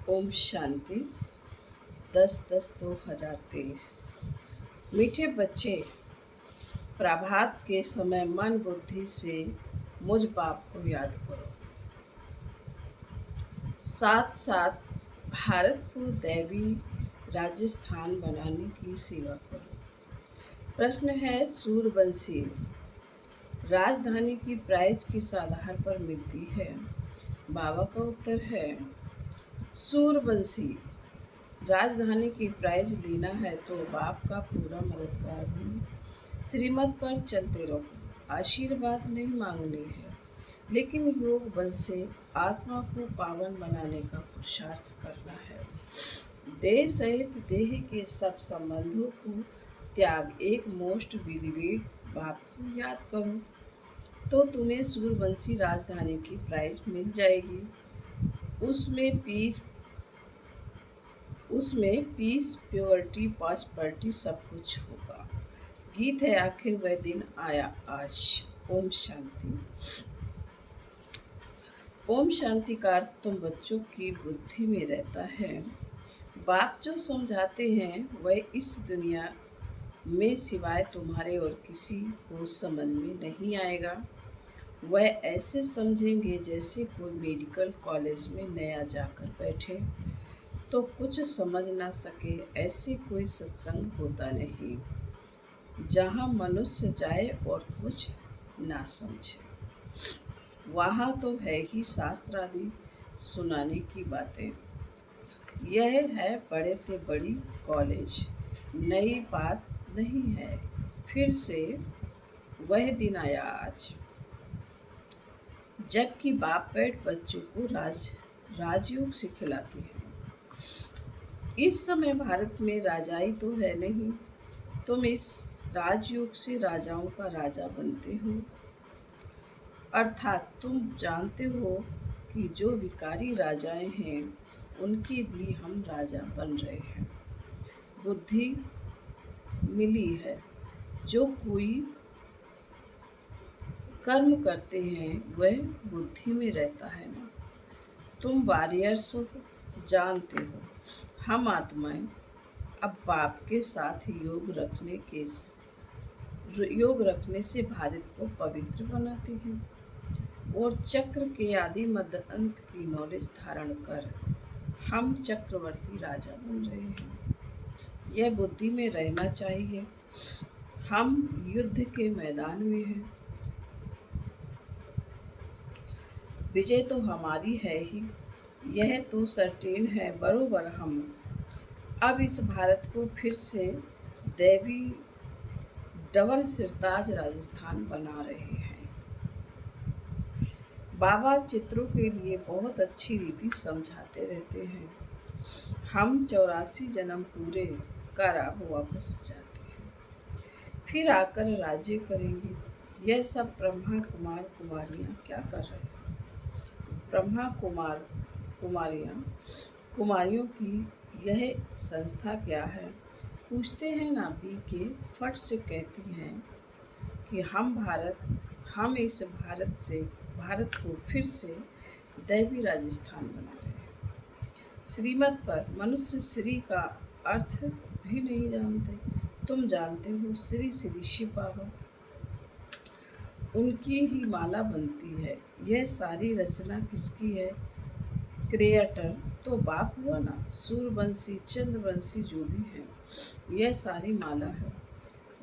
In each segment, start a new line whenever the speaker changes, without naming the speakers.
ओम शांति। 10/10/2023। मीठे बच्चे, प्रभात के समय मन बुद्धि से मुझ बाप को याद करो। साथ साथ भारत को दैवी राजस्थान बनाने की सेवा करो। प्रश्न है, सूर्यवंशी राजधानी की प्राइज किस आधार पर मिलती है? बाबा का उत्तर है, सूर्यवंशी राजधानी की प्राइज लेना है तो बाप का पूरा मददगार बनो। श्रीमत पर चलते रहो। आशीर्वाद नहीं मांगनी है, लेकिन योग बल से आत्मा को पावन बनाने का पुरुषार्थ करना है। देह सहित देह के सब संबंधों को त्याग एक मोस्ट विरिवेट बाप को याद करो, तो तुम्हें सूर्यवंशी राजधानी की प्राइज मिल जाएगी। उसमें पीस, प्योरिटी, प्रॉस्पेरिटी सब कुछ होगा। गीत है, आखिर वह दिन आया आज। ओम शांति। ओम शांति का अर्थ तुम बच्चों की बुद्धि में रहता है। बाप जो समझाते हैं वह इस दुनिया में सिवाय तुम्हारे और किसी को समझ में नहीं आएगा। वह ऐसे समझेंगे जैसे कोई मेडिकल कॉलेज में नया जाकर बैठे तो कुछ समझ ना सके। ऐसे कोई सत्संग होता नहीं जहाँ मनुष्य जाए और कुछ ना समझे। वहाँ तो है ही शास्त्र आदि सुनाने की बातें। यह है बड़े से बड़ी कॉलेज, नई बात नहीं है। फिर से वह दिन आया आज, जबकि बाप बैठ बच्चों को राजयोग सिखलाते हैं। इस समय भारत में राजाई तो है नहीं, तुम इस राजयोग से राजाओं का राजा बनते हो। अर्थात तुम जानते हो कि जो विकारी राजाएं हैं उनके भी हम राजा बन रहे हैं। बुद्धि मिली है। जो कोई कर्म करते हैं वह बुद्धि में रहता है ना। तुम वॉरियर्स हो, जानते हो हम आत्माएं अब बाप के साथ योग रखने से भारत को पवित्र बनाते हैं और चक्र के आदि मध्य अंत की नॉलेज धारण कर हम चक्रवर्ती राजा बन रहे हैं। यह बुद्धि में रहना चाहिए। हम युद्ध के मैदान में हैं। विजय तो हमारी है ही, यह तो सर्टेन है। बरोबर हम अब इस भारत को फिर से दैवी डबल सिरताज राजस्थान बना रहे हैं। बाबा चित्रों के लिए बहुत अच्छी रीति समझाते रहते हैं। हम 84 जन्म पूरे कर अब वापस जाते हैं, फिर आकर राज्य करेंगे। यह सब ब्रह्मा कुमार कुमारियाँ क्या कर रहे हैं? ब्रह्मा कुमार कुमारियों की यह संस्था क्या है? पूछते हैं ना, बी के फट से कहती हैं कि हम इस भारत को फिर से दैवी राजस्थान बना रहे हैं। श्रीमत पर मनुष्य श्री का अर्थ भी नहीं जानते। तुम जानते हो, श्री श्री शिव बाबा, उनकी ही माला बनती है। यह सारी रचना किसकी है? क्रिएटर तो बाप हुआ ना। सूर्यवंशी, चंद्रवंशी जो भी है, यह सारी माला है।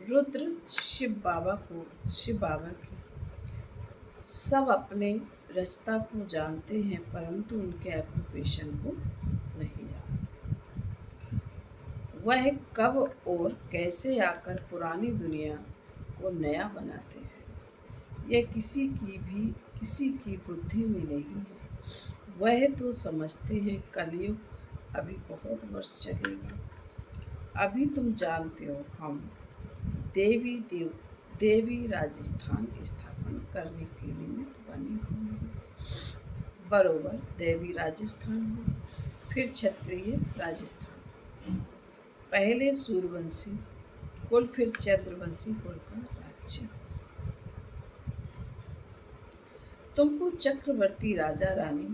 रुद्र शिव बाबा की। सब अपने रचता को जानते हैं, परंतु उनके ऑक्यूपेशन को नहीं जानते। वह कब और कैसे आकर पुरानी दुनिया को नया बनाते हैं, यह किसी की बुद्धि में नहीं है। वह तो समझते हैं कलयुग अभी बहुत वर्ष चलेगा। अभी तुम जानते हो हम देवी राजस्थान स्थापन करने के निमित्त बने हुए हैं। बरोबर देवी राजस्थान हो, फिर क्षत्रिय राजस्थान। पहले सूर्यवंशी कुल, फिर चंद्रवंशी कुल का राज्य। तुमको चक्रवर्ती राजा रानी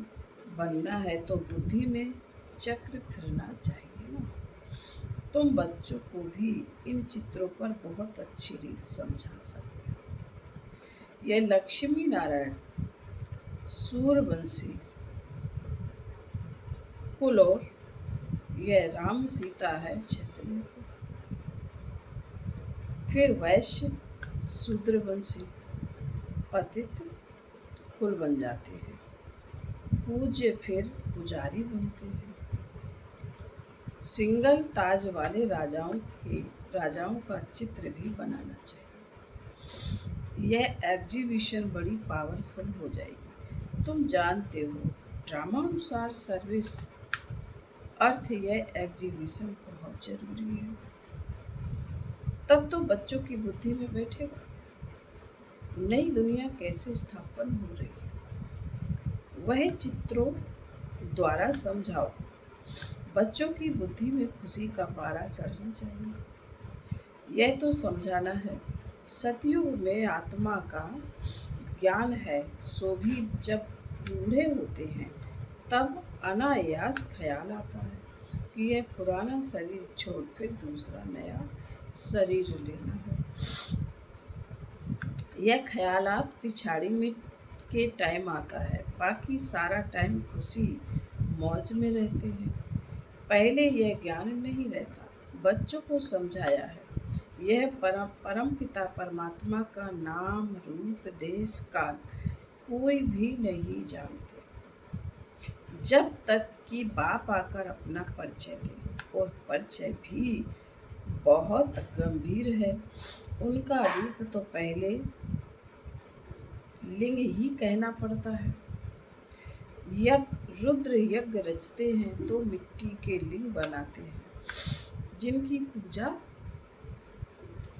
बनना है तो बुद्धि में चक्र फिरना चाहिए ना। तुम बच्चों को भी इन चित्रों पर बहुत अच्छी रीत समझा सकते हो। यह लक्ष्मी नारायण सूर्यवंशी कुल और यह राम सीता है क्षत्रिय। फिर वैश्य शूद्रवंशी पतित कुल बन जाते हैं। पूज्य फिर पुजारी बनते हैं। सिंगल ताज वाले राजाओं का चित्र भी बनाना चाहिए। यह एग्जीबिशन बड़ी पावरफुल हो जाएगी। तुम जानते हो ड्रामा अनुसार सर्विस अर्थ यह एग्जीबिशन बहुत जरूरी है। तब तो बच्चों की बुद्धि में बैठेगा नई दुनिया कैसे स्थापन हो रही है। वह चित्रों द्वारा समझाओ। बच्चों की बुद्धि में खुशी का पारा चढ़ना चाहिए। यह तो समझाना है सतयुग में आत्मा का ज्ञान है, सो भी जब बूढ़े होते हैं तब अनायास ख्याल आता है कि यह पुराना शरीर छोड़ फिर दूसरा नया शरीर लेना है। यह ख्यालात पिछाड़ी में के टाइम आता है, बाकी सारा टाइम खुशी मौज में रहते हैं। पहले यह ज्ञान नहीं रहता। बच्चों को समझाया है यह परम पिता परमात्मा का नाम रूप देश काल कोई भी नहीं जानते जब तक कि बाप आकर अपना परिचय दे, और परिचय भी बहुत गंभीर है। उनका रूप तो पहले लिंग ही कहना पड़ता है। रुद्र यज्ञ रचते हैं तो मिट्टी के लिंग बनाते हैं जिनकी पूजा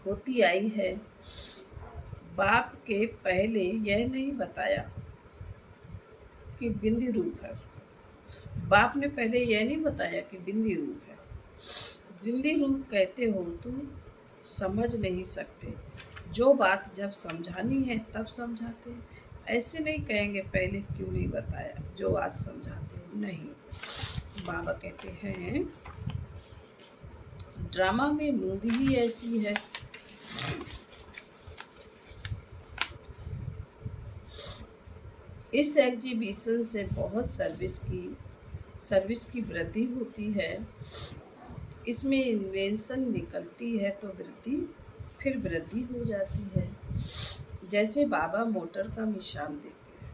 होती आई है। बाप के पहले यह नहीं बताया कि बिंदी रूप है। बाप ने पहले यह नहीं बताया कि बिंदी रूप है। बिंदी रूप कहते हो तुम समझ नहीं सकते। जो बात जब समझानी है तब समझाते हैं। ऐसे नहीं कहेंगे पहले क्यों नहीं बताया, जो आज समझाते हो नहीं। बाबा कहते हैं ड्रामा में मूंदी ही ऐसी है। इस एग्जीबिशन से बहुत सर्विस की वृद्धि होती है। इसमें इन्वेंशन निकलती है तो वृद्धि हो जाती है। जैसे बाबा मोटर का मिसाल देते हैं।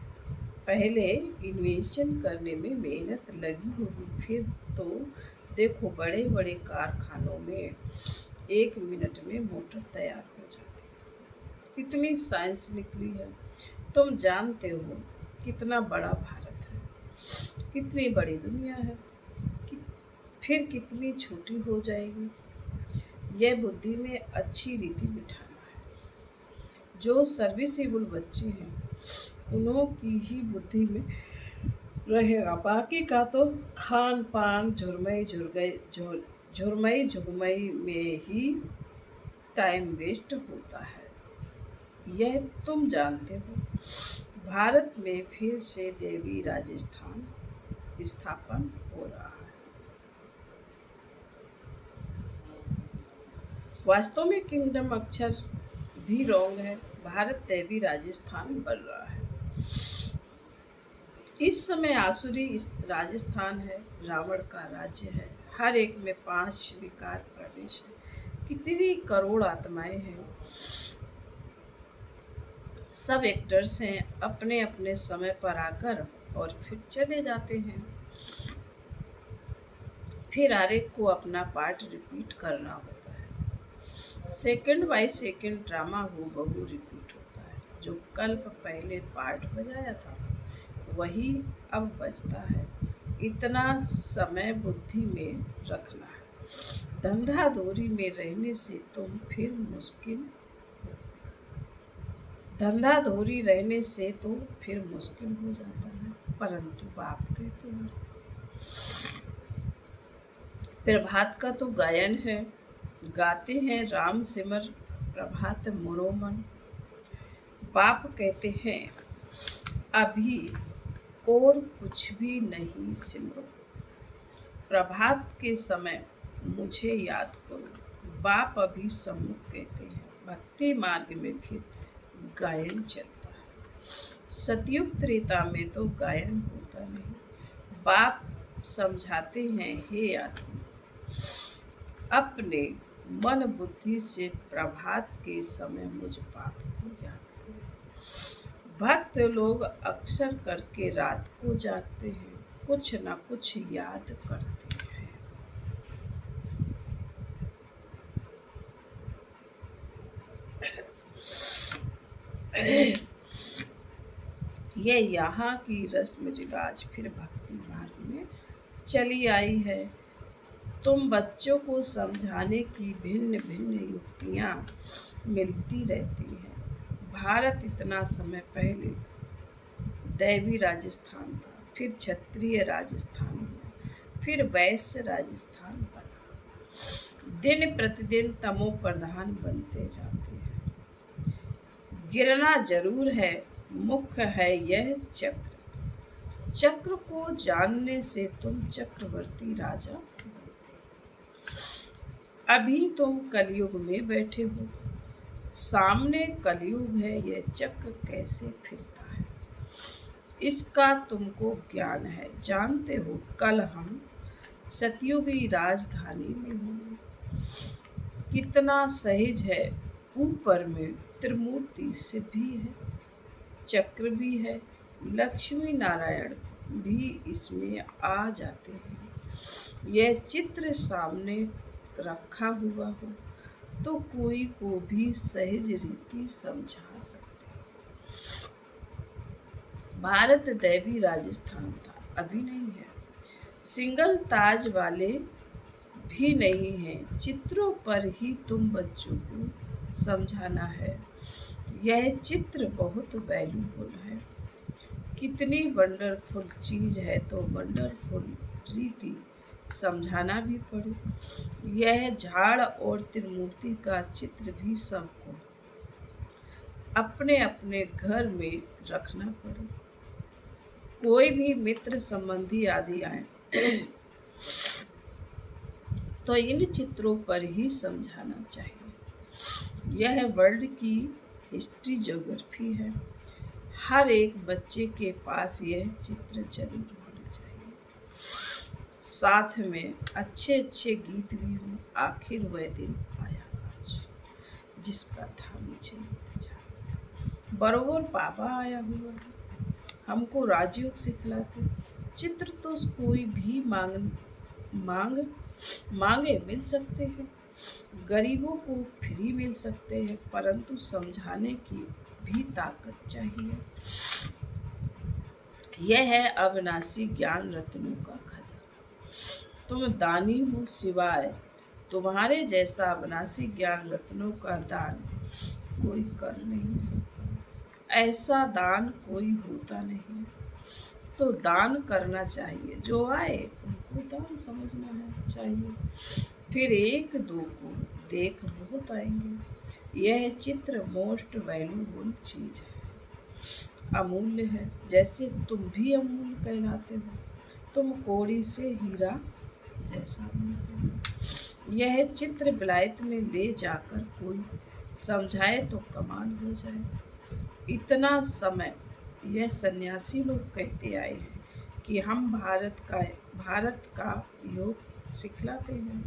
पहले इन्वेंशन करने में मेहनत लगी होगी, फिर तो देखो बड़े बड़े कारखानों में 1 मिनट में मोटर तैयार हो जाती है। कितनी साइंस निकली है। तुम जानते हो कितना बड़ा भारत है, कितनी बड़ी दुनिया है, फिर कितनी छोटी हो जाएगी। यह बुद्धि में अच्छी रीति बिठाना है। जो सर्विसेबल बच्चे हैं उन्हों की ही बुद्धि में रहेगा। बाकी का तो खान पान झुरमई झुगमई में ही टाइम वेस्ट होता है। यह तुम जानते हो। भारत में फिर से देवी राजस्थान स्थापन हो रहा है। वास्तव में किंगडम अक्षर भी रॉन्ग है। भारत देवी राजस्थान बन रहा है। इस समय आसुरी राजस्थान है, रावण का राज्य है। हर एक में 5 विकार प्रदेश है। कितनी करोड़ आत्माएं हैं। सब एक्टर्स हैं, अपने अपने समय पर आकर और फिर चले जाते हैं। फिर हर एक को अपना पार्ट रिपीट करना होता है। सेकंड बाय सेकंड ड्रामा हूबहू रिपीट होता है। जो कल पहले पार्ट बजाया था वही अब बजता है। इतना समय बुद्धि में रखना है। धंधाधोरी में रहने से तुम फिर मुश्किल हो जाता है। परंतु बाप कहते हैं प्रभात का तो गायन है, गाते हैं राम सिमर प्रभात मनोमन। बाप कहते हैं अभी और कुछ भी नहीं सिमरो, प्रभात के समय मुझे याद करो, बाप अभी सम्मुख कहते हैं, भक्ति मार्ग में फिर गायन चलता है। सतयुग त्रेता में तो गायन होता नहीं, बाप समझाते हैं, हे आत्मा, अपने मन बुद्धि से प्रभात के समय मुझ बाप को याद करो। भक्त लोग अक्सर करके रात को जागते हैं, कुछ न कुछ याद करते हैं। ये यहाँ की रस्म रिवाज फिर भक्ति मार्ग में चली आई है। तुम बच्चों को समझाने की भिन्न भिन्न युक्तियाँ मिलती रहती हैं। भारत इतना समय पहले दैवी राजस्थान था, फिर क्षत्रिय राजस्थान हुआ, फिर वैश्य राजस्थान बना। दिन प्रतिदिन तमो प्रधान बनते जाते हैं। गिरना जरूर है, मुख्य है यह चक्र। चक्र को जानने से तुम चक्रवर्ती राजा बनते। अभी तुम कलयुग में बैठे हो, सामने कलयुग है, यह चक्र कैसे फिरता है इसका तुमको ज्ञान है। जानते हो कल हम सतयुगी राजधानी में होंगे। कितना सहज है, ऊपर में त्रिमूर्ति सिद्ध भी है, चक्र भी है, लक्ष्मी नारायण भी इसमें आ जाते हैं। यह चित्र सामने रखा हुआ हो तो कोई को भी सहज रीति समझा सकते हैं। भारत दैवी राजस्थान था, अभी नहीं है। सिंगल ताज वाले भी नहीं हैं। चित्रों पर ही तुम बच्चों को समझाना है। यह चित्र बहुत वैल्यूबल है। कितनी वंडरफुल चीज है तो वंडरफुल रीति समझाना भी पड़े। यह झाड़ और त्रिमूर्ति का चित्र भी सबको अपने अपने घर में रखना पड़े। कोई भी मित्र संबंधी आदि आए तो इन चित्रों पर ही समझाना चाहिए। यह वर्ल्ड की हिस्ट्री ज्योग्राफी है। हर एक बच्चे के पास यह चित्र जरूर होना चाहिए। साथ में अच्छे अच्छे गीत भी हों। आखिर वह दिन आया आज जिसका था मुझे इंतजार। बरोबर बाबा आया हुआ है, हमको राजयोग सिखलाते। चित्र तो कोई भी मांगे मिल सकते हैं, गरीबों को फ्री मिल सकते हैं, परंतु समझाने की भी ताकत चाहिए। यह है अविनाशी ज्ञान रत्नों का खजाना। तुम दानी हो, सिवाय तुम्हारे जैसा अविनाशी ज्ञान रत्नों का दान कोई कर नहीं सकता। ऐसा दान कोई होता नहीं, तो दान करना चाहिए। जो आए उनको दान समझना है चाहिए। फिर एक दो को देख बहुत आएंगे। यह चित्र मोस्ट वैल्यूबल चीज है, अमूल्य है। जैसे तुम भी अमूल्य कहलाते हो। तुम कोड़ी से हीरा जैसा बनते हो। यह चित्र विलायत में ले जाकर कोई समझाए तो कमाल हो जाए। इतना समय यह सन्यासी लोग कहते आए हैं कि हम भारत का योग सिखलाते हैं।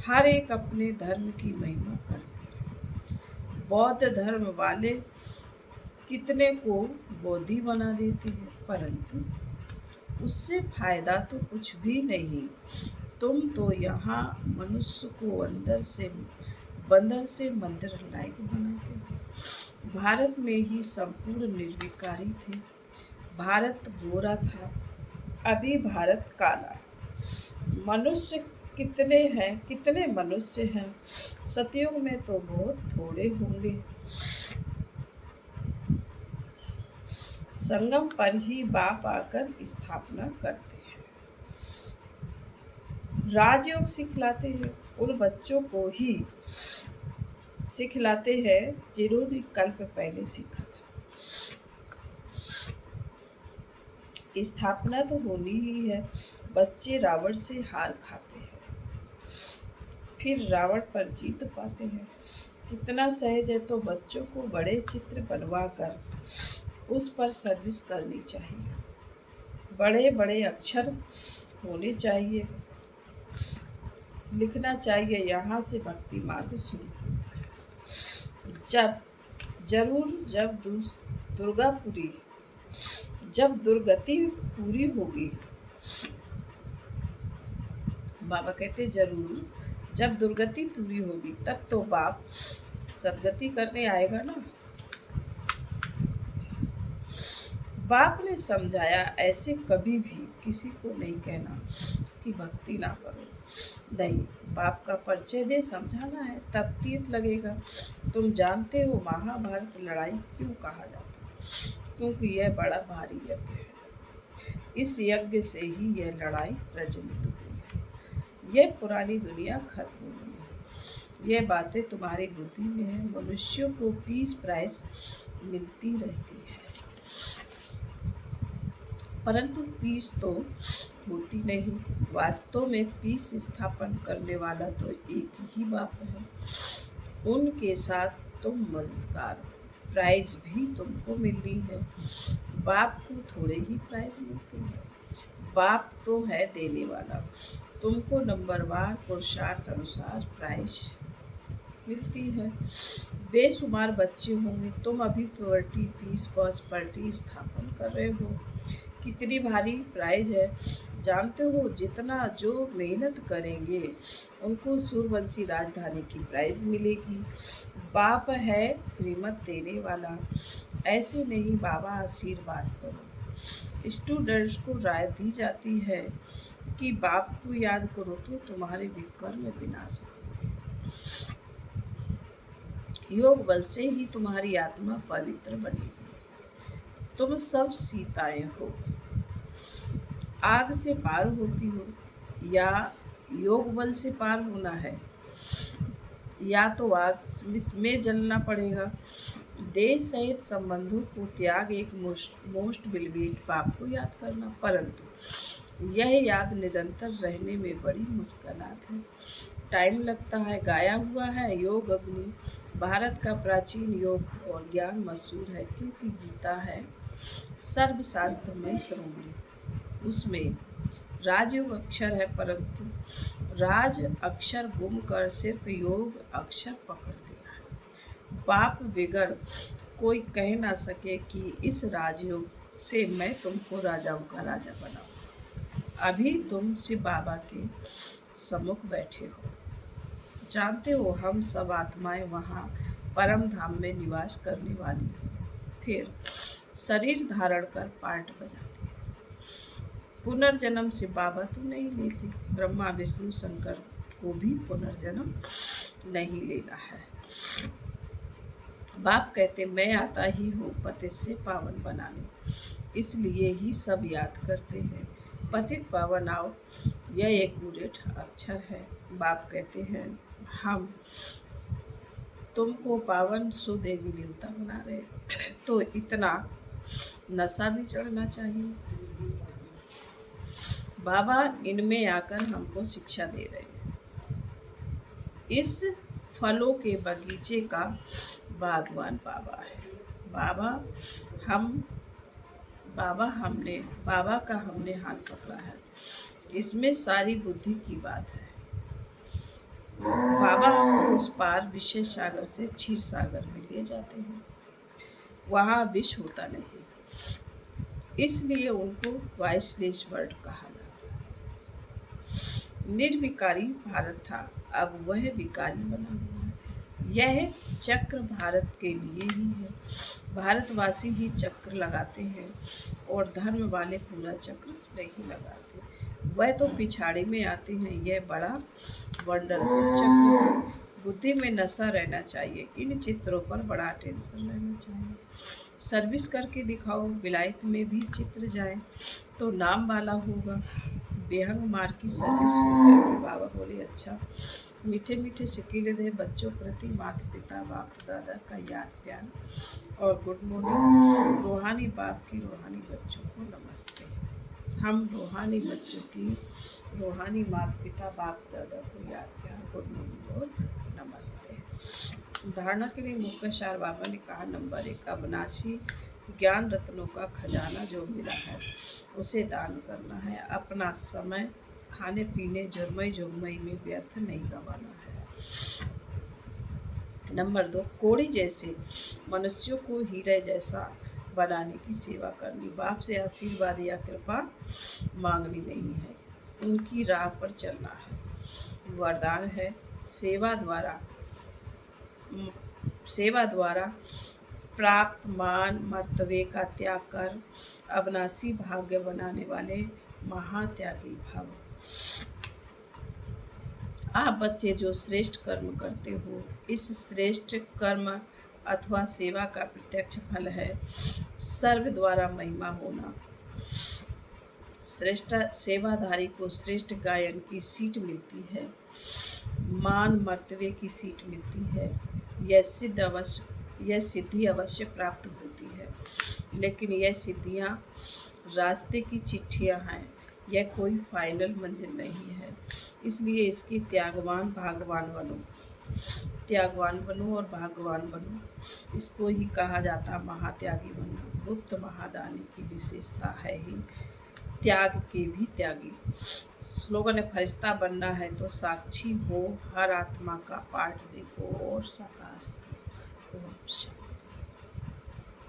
हर एक अपने धर्म की महिमा करते हैं। बौद्ध धर्म वाले कितने को बोधि बना देते हैं, परंतु उससे फायदा तो कुछ भी नहीं। तुम तो यहाँ मनुष्य को बंदर से मंदिर लायक बनाते हो। भारत में ही संपूर्ण निर्विकारी थे। भारत गोरा था, अभी भारत काला। मनुष्य कितने मनुष्य हैं। सतयुग में तो बहुत थोड़े होंगे। संगम पर ही बाप आकर स्थापना करते हैं। राजयोग सिखलाते हैं उन बच्चों को ही सिखलाते हैं जिन्होंने कल्प पहले सीखा था। स्थापना तो होनी ही है। बच्चे रावण से हार खाते हैं, फिर रावण पर जीत पाते हैं। कितना सहज है, तो बच्चों को बड़े चित्र बनवा कर उस पर सर्विस करनी चाहिए। बड़े बड़े अक्षर होने चाहिए, लिखना चाहिए यहाँ से भक्ति मार्ग शुरू। जब जरूर दुर्गापुरी जब दुर्गति पूरी होगी, बाबा कहते जरूर जब दुर्गति पूरी होगी तब तो बाप सदगति करने आएगा ना। बाप ने समझाया, ऐसे कभी भी किसी को नहीं कहना कि भक्ति ना करो। नहीं, बाप का परिचय दे, समझाना है, तब तीर्थ लगेगा। तुम जानते हो महाभारत लड़ाई क्यों कहा जाता है? क्योंकि यह बड़ा भारी यज्ञ है। इस यज्ञ से ही यह लड़ाई प्रज्वलित हुई है। यह पुरानी दुनिया खत्म हुई है। यह बातें तुम्हारी बुद्धि में है। मनुष्यों को पीस प्राइस मिलती रहती है, परंतु पीस तो होती नहीं। वास्तव में पीस स्थापन करने वाला तो एक ही बाप है। उनके साथ तुम मददगार, प्राइज भी तुमको मिलनी है। बाप को थोड़े ही प्राइज मिलते हैं। बाप तो है देने वाला। तुमको नंबरवार पुरुषार्थ अनुसार प्राइज मिलती है। बेशुमार बच्चे होंगे। तुम अभी प्योरिटी पीस प्रॉस्पेरिटी स्थापन कर रहे हो। कितनी भारी प्राइज है जानते हो? जितना जो मेहनत करेंगे उनको सूर्यवंशी राजधानी की प्राइज मिलेगी। बाप है श्रीमत देने वाला, ऐसे नहीं बाबा आशीर्वाद करो। स्टूडेंट्स को राय दी जाती है कि बाप को याद करो तो तुम्हारे विकर्म विनाश होंगे। योग बल से ही तुम्हारी आत्मा पवित्र बनेगी। तुम सब सीताएं हो। आग से पार होती हो, या योग बल से पार होना है, या तो आग में जलना पड़ेगा। देह सहित संबंधों को त्याग एक मोस्ट विलगेट बाप को याद करना, परंतु यह याद निरंतर रहने में बड़ी मुश्किलात है, टाइम लगता है। गाया हुआ है योग अग्नि भारत का प्राचीन योग और ज्ञान मशहूर है, क्योंकि गीता है सर्वशास्त्र में श्रोमणी। उसमें राजयोग अक्षर है, परंतु राज अक्षर गुम कर सिर्फ योग अक्षर पकड़ लिया है। बाप बिगड़ कोई कह ना सके कि इस राजयोग से मैं तुमको राजाओं का राजा बनाऊं। अभी तुम शिव बाबा के सम्मुख बैठे हो। जानते हो हम सब आत्माएं वहाँ परम धाम में निवास करने वाली हैं। फिर शरीर धारण कर पार्ट बजाती है। पुनर्जन्म से बाबा तो नहीं लेते। ब्रह्मा विष्णु शंकर को भी पुनर्जन्म नहीं लेना है। बाप कहते मैं आता ही हूँ पतित से पावन बनाने, इसलिए ही सब याद करते हैं पतित पावन आओ। यह एक्यूरेट अक्षर है। बाप कहते हैं हम तुमको पावन सुदेवी देवता बना रहे, तो इतना नशा भी चढ़ना चाहिए। बाबा इनमें आकर हमको शिक्षा दे रहे हैं। इस फलों के बगीचे का बागवान बाबा है। बाबा का हमने हाथ पकड़ा है। इसमें सारी बुद्धि की बात है। बाबा हमको उस पार विशेष सागर से क्षीर सागर में ले जाते हैं। वहाँ विष होता नहीं, इसलिए उनको वाइसलेश्वर कहा जाता है। निर्विकारी भारत था, अब वह विकारी बना हुआ है। यह चक्र भारत के लिए ही है। भारतवासी ही चक्र लगाते हैं और धर्म वाले पूरा चक्र नहीं लगाते। वह तो पिछाड़ी में आते हैं। यह बड़ा वंडरफुल चक्र है। बुद्धि में नशा रहना चाहिए। इन चित्रों पर बड़ा टेंशन रहना चाहिए। सर्विस करके दिखाओ। विलायत में भी चित्र जाए तो नाम वाला होगा। बेहंग मार की सर्विस हो। बाबा बोले अच्छा। मीठे मीठे शकीले दे बच्चों प्रति माता पिता बाप दादा का याद प्यार और गुड मॉर्निंग। रूहानी बाप की रूहानी बच्चों को नमस्ते। हम रूहानी बच्चों की रूहानी माता पिता बाप दादा को याद किया। गुड मॉर्निंग और नमस्ते। धारणा के लिए मुख्य सार बाबा ने कहा, नंबर 1, अविनाशी ज्ञान रत्नों का खजाना जो मिला है उसे दान करना है। अपना समय खाने पीने जुर्मई जुर्मई में व्यर्थ नहीं गंवाना है। नंबर 2, कोड़ी जैसे मनुष्यों को हीरे जैसा बनाने की सेवा करनी। बाप से आशीर्वाद या कृपा मांगनी नहीं है, उनकी राह पर चलना है। वरदान है, सेवा द्वारा प्राप्त मान मर्तबे का त्याग कर अविनाशी भाग्य बनाने वाले महात्यागी भव। आप बच्चे जो श्रेष्ठ कर्म करते हो, इस श्रेष्ठ कर्म अथवा सेवा का प्रत्यक्ष फल है सर्व द्वारा महिमा होना। श्रेष्ठ सेवाधारी को श्रेष्ठ गायन की सीट मिलती है, मान मर्तबे की सीट मिलती है। यह सिद्धि अवश्य प्राप्त होती है, लेकिन यह सिद्धियां रास्ते की चिट्ठियां हैं, यह कोई फाइनल मंजिल नहीं है। इसलिए इसकी त्यागवान बनो और भागवान बनो। इसको ही कहा जाता महात्यागी बनना। गुप्त महादानी की विशेषता है ही त्याग के भी त्यागी। स्लोगन है, फरिश्ता बनना है तो साक्षी हो, हर आत्मा का पाठ देखो और सकाश दो।